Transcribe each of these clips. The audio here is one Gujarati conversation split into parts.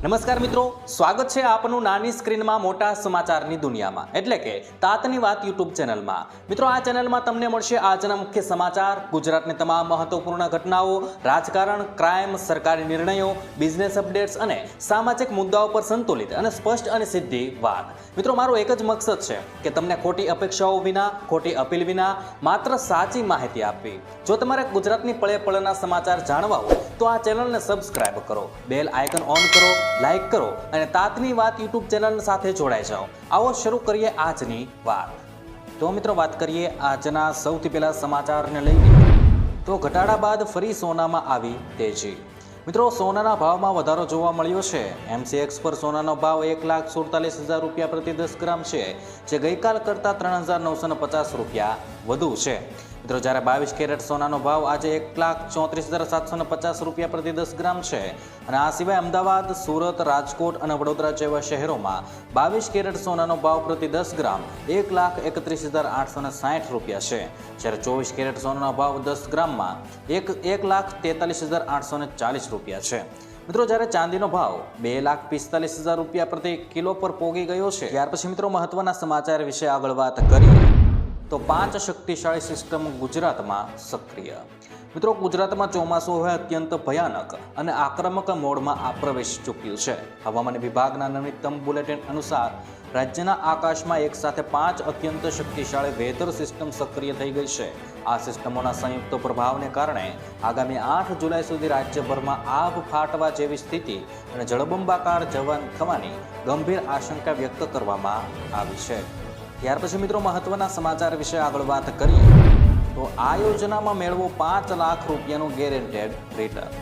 નમસ્કાર મિત્રો, સ્વાગત છે આપનું નાની સ્ક્રીનમાં મોટા સમાચારની દુનિયામાં એટલે કે તાતની વાત યુટ્યુબ ચેનલમાં. મિત્રો, આ ચેનલમાં તમને મળશે આજના મુખ્ય સમાચાર, ગુજરાતની તમામ મહત્વપૂર્ણ ઘટનાઓ, રાજકારણ, ક્રાઇમ, સરકારી નિર્ણયો, બિઝનેસ અપડેટ્સ અને સામાજિક મુદ્દાઓ પર સંતુલિત અને સ્પષ્ટ અને સીધી વાત. મિત્રો, મારો એક જ મકસદ છે કે તમને ખોટી અપેક્ષાઓ વિના, ખોટી અપીલ વિના માત્ર સાચી માહિતી આપવી. જો તમારે ગુજરાતની પળે પળના સમાચાર જાણવા હોય તો આ ચેનલને સબસ્ક્રાઇબ કરો, બેલ આઇકન ઓન કરો, લાઈક કરો અને તાતની વાત યુટ્યુબ ચેનલ સાથે જોડાઈ જાઓ. આવો શરૂ કરીએ આજની વાત. તો મિત્રો, વાત કરીએ આજના સૌથી પહેલા સમાચારને લઈને. તો ઘટાડા બાદ ફરી સોનામાં આવી તેજી. મિત્રો, સોનાના ભાવમાં વધારો જોવા મળ્યો છે. MCX પર સોનાનો ભાવ 1,47,000 રૂપિયા પ્રતિ 10 ગ્રામ છે, જે ગઈકાલ કરતાં 3,950 રૂપિયા વધુ છે. મિત્રો, જ્યારે 22 કેરેટ સોનાનો ભાવ આજે 1,34,750 રૂપિયા પ્રતિ 10 ગ્રામ છે. અને આ સિવાય અમદાવાદ, સુરત, રાજકોટ અને વડોદરા જેવા શહેરોમાં 22 કેરેટ સોનાનો ભાવ પ્રતિ 10 ગ્રામ 1,31,860 રૂપિયા છે. જ્યારે 24 કેરેટ સોનાનો ભાવ 10 ગ્રામમાં 1,43,840 રૂપિયા છે. મિત્રો, જ્યારે ચાંદીનો ભાવ 2,45,000 રૂપિયા પ્રતિ કિલો પર પહોંચી ગયો છે. ત્યાર પછી મિત્રો, મહત્વના સમાચાર વિશે આગળ વાત કરીએ તો 5 શક્તિશાળી સિસ્ટમ ગુજરાતમાં સક્રિય. મિત્રો, ગુજરાતમાં ચોમાસું હવે અત્યંત ભયાનક અને આક્રમક મોડમાં પ્રવેશી ચૂક્યું છે. હવામાન વિભાગના નવીનતમ બુલેટિન અનુસાર રાજ્યના આકાશમાં એક સાથે 5 અત્યંત શક્તિશાળી વેધર સિસ્ટમ સક્રિય થઈ ગઈ છે. આ સિસ્ટમોના સંયુક્ત પ્રભાવને કારણે આગામી 8 જુલાઈ સુધી રાજ્યભરમાં આભ ફાટવા જેવી સ્થિતિ અને જળબંબાકાર થવાની ગંભીર આશંકા વ્યક્ત કરવામાં આવી છે. ત્યાર પછી મિત્રો, મહત્વના સમાચાર વિશે આગળ વાત કરીએ તો આ યોજનામાં મેળવો 5 લાખ રૂપિયાનું ગેરંટેડ રિટર્ન.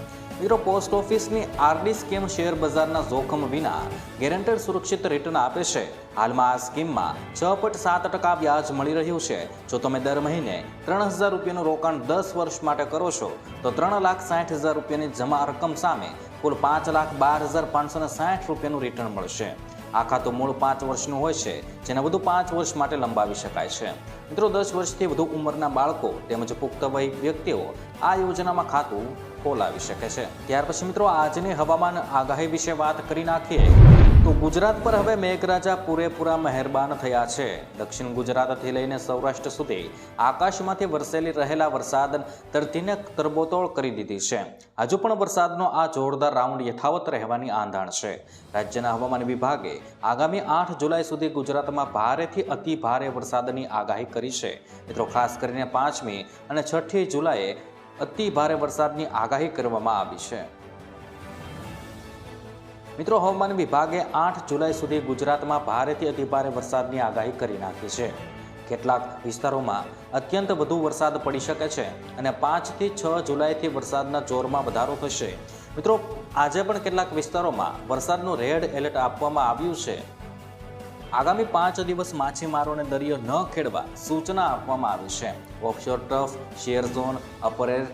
મિત્રો, પોસ્ટ ઓફિસની RD સ્કીમ શેર બજારના જોખમ વિના ગેરંટેડ સુરક્ષિત રિટર્ન આપે છે. હાલમાં આ સ્કીમમાં 6.7% વ્યાજ મળી રહ્યું છે. જો તમે દર મહિને 3,000 રૂપિયાનું રોકાણ 10 વર્ષ માટે કરો છો તો 3,60,000 રૂપિયાની જમા રકમ સામે કુલ 5,12,560 રૂપિયાનું રિટર્ન મળશે. આ ખાતું મૂળ 5 વર્ષનું હોય છે, જેને વધુ 5 વર્ષ માટે લંબાવી શકાય છે. મિત્રો, 10 વર્ષથી વધુ ઉંમરના બાળકો તેમજ પુખ્ત વય વ્યક્તિઓ આ યોજનામાં ખાતું ખોલાવી શકે છે. ત્યાર પછી મિત્રો, આજની હવામાન આગાહી વિશે વાત કરી નાખીએ તો ગુજરાત પર હવે મેઘરાજા પૂરેપૂરા મહેરબાન થયા છે. દક્ષિણ ગુજરાતથી લઈને સૌરાષ્ટ્ર સુધી આકાશમાંથી વરસેલી રહેલા વરસાદ ધરતીને તરબોતોડ કરી દીધી છે. હજુ પણ વરસાદનો આ જોરદાર રાઉન્ડ યથાવત રહેવાની આંધાણ છે. રાજ્યના હવામાન વિભાગે આગામી 8 જુલાઈ સુધી ગુજરાતમાં ભારેથી અતિ ભારે વરસાદની આગાહી કરી છે. મિત્રો, ખાસ કરીને 5મી અને 6ઠી જુલાઈએ અતિ ભારે વરસાદની આગાહી કરવામાં આવી છે. મિત્રો, હવામાન વિભાગે 8 જુલાઈ સુધી ગુજરાતમાં ભારેથી અતિભારે વરસાદની આગાહી કરી નાખી છે. કેટલાક વિસ્તારોમાં અત્યંત વધુ વરસાદ પડી શકે છે અને 5 થી 6 જુલાઈથી વરસાદના જોરમાં વધારો થશે. મિત્રો, આજે પણ કેટલાક વિસ્તારોમાં વરસાદનું રેડ એલર્ટ આપવામાં આવ્યું છે. આગામી 5 દિવસ માછીમારોને દરિયો ન ખેડવા સૂચના આપવામાં આવી છે. Offshore trough, share zone, upper air,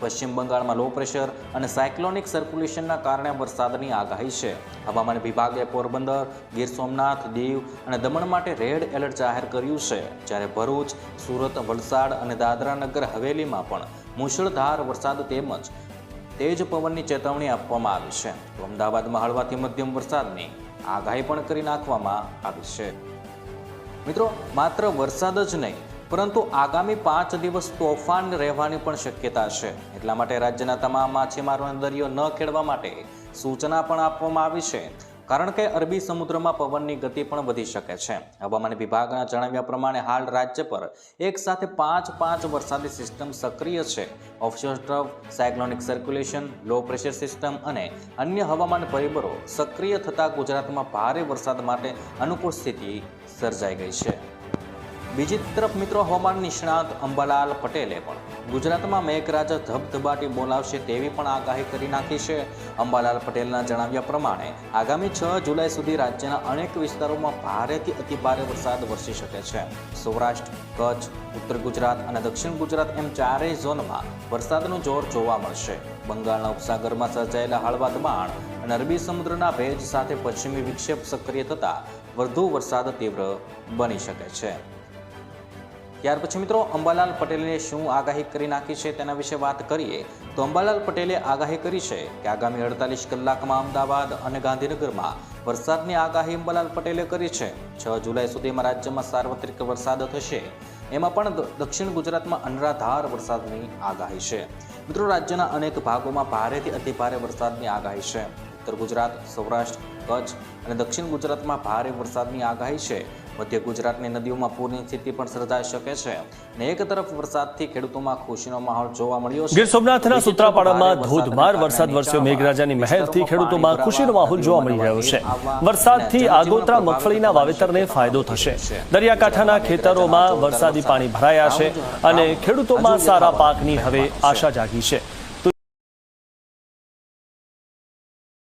પશ્ચિમ બંગાળમાં લો પ્રેશર અને સાયક્લોનિક સર્ક્યુલેશનના કારણે વરસાદની આગાહી છે. હવામાન વિભાગે પોરબંદર, ગીર સોમનાથ, દીવ અને દમણ માટે રેડ એલર્ટ જાહેર કર્યું છે. જ્યારે ભરૂચ, સુરત, વલસાડ અને દાદરા નગર હવેલીમાં પણ મુશળધાર વરસાદ તેમજ તેજ પવનની ચેતવણી આપવામાં આવી છે. તો અમદાવાદમાં હળવાથી મધ્યમ વરસાદની આગાહી પણ કરી નાખવામાં આવી છે. મિત્રો, માત્ર વરસાદ જ નહીં પરંતુ આગામી 5 દિવસ તોફાન રહેવાની પણ શક્યતા છે. એટલા માટે રાજ્યના તમામ માછીમારોને દરિયો ન ખેડવા માટે સૂચના પણ આપવામાં આવી છે. કારણ કે અરબી સમુદ્રમાં પવનની ગતિ પણ વધી શકે છે. હવામાન વિભાગના જણાવ્યા પ્રમાણે હાલ રાજ્ય પર એક સાથે 5 વરસાદી સિસ્ટમ સક્રિય છે. Offshore trough, cyclonic circulation, low pressure system અને અન્ય હવામાન પરિબળો સક્રિય થતાં ગુજરાતમાં ભારે વરસાદ માટે અનુકૂળ સ્થિતિ સર્જાઈ ગઈ છે. બીજી તરફ મિત્રો, હવામાન નિષ્ણાત અંબાલાલ પટેલે પણ ગુજરાતમાં મેઘરાજા ધબધબાટી બોલાવશે તેવી પણ આગાહી કરી નાખી છે. અંબાલાલ પટેલના જણાવ્યા પ્રમાણે આગામી 6 જુલાઈ સુધી રાજ્યના અનેક વિસ્તારોમાં ભારેથી અતિભારે વરસાદ વરસી શકે છે. સૌરાષ્ટ્ર, કચ્છ, ઉત્તર ગુજરાત અને દક્ષિણ ગુજરાત એમ 4 ઝોનમાં વરસાદનું જોર જોવા મળશે. બંગાળના ઉપસાગરમાં સર્જાયેલા હળવા દબાણ અને અરબી સમુદ્રના ભેજ સાથે પશ્ચિમી વિક્ષેપ સક્રિય થતાં વધુ વરસાદ તીવ્ર બની શકે છે. ત્યાર પછી મિત્રો અંબાલાલ પટેલે શું આગાહી કરી નાખી છે તેના વિશે વાત કરીએ તો અંબાલાલ પટેલે આગાહી કરી છે કે આગામી 48 કલાકમાં અમદાવાદ અને ગાંધીનગરમાં વરસાદની આગાહી અંબાલાલ પટેલે કરી છે. 6 જુલાઈ સુધીમાં રાજ્યમાં સાર્વત્રિક વરસાદ થશે. એમાં પણ દક્ષિણ ગુજરાતમાં અનરાધાર વરસાદની આગાહી છે. મિત્રો રાજ્યના અનેક ભાગોમાં ભારેથી અતિભારે વરસાદની આગાહી છે. ઉત્તર ગુજરાત, સૌરાષ્ટ્ર, કચ્છ અને દક્ષિણ ગુજરાતમાં ભારે વરસાદની આગાહી છે. મધ્ય ગુજરાતની નદીઓમાં પૂરની સ્થિતિ પણ સર્જાઈ શકે છે અને એક તરફ વરસાદથી ખેડૂતોમાં ખુશીનો માહોલ જોવા મળ્યો છે. ગીર સોમનાથના સૂત્રાપાડામાં ધોધમાર વરસાદ વરસ્યો. મેઘરાજાની મહેરથી ખેડૂતોમાં ખુશીનો માહોલ જોવા મળી રહ્યો છે. વરસાદથી આગોતરા મગફળીના વાવેતરને ફાયદો થશે. દરિયાકાંઠાના ખેતરોમાં વરસાદી પાણી ભરાયા છે અને ખેડૂતોમાં સારા પાકની હવે આશા જાગી છે.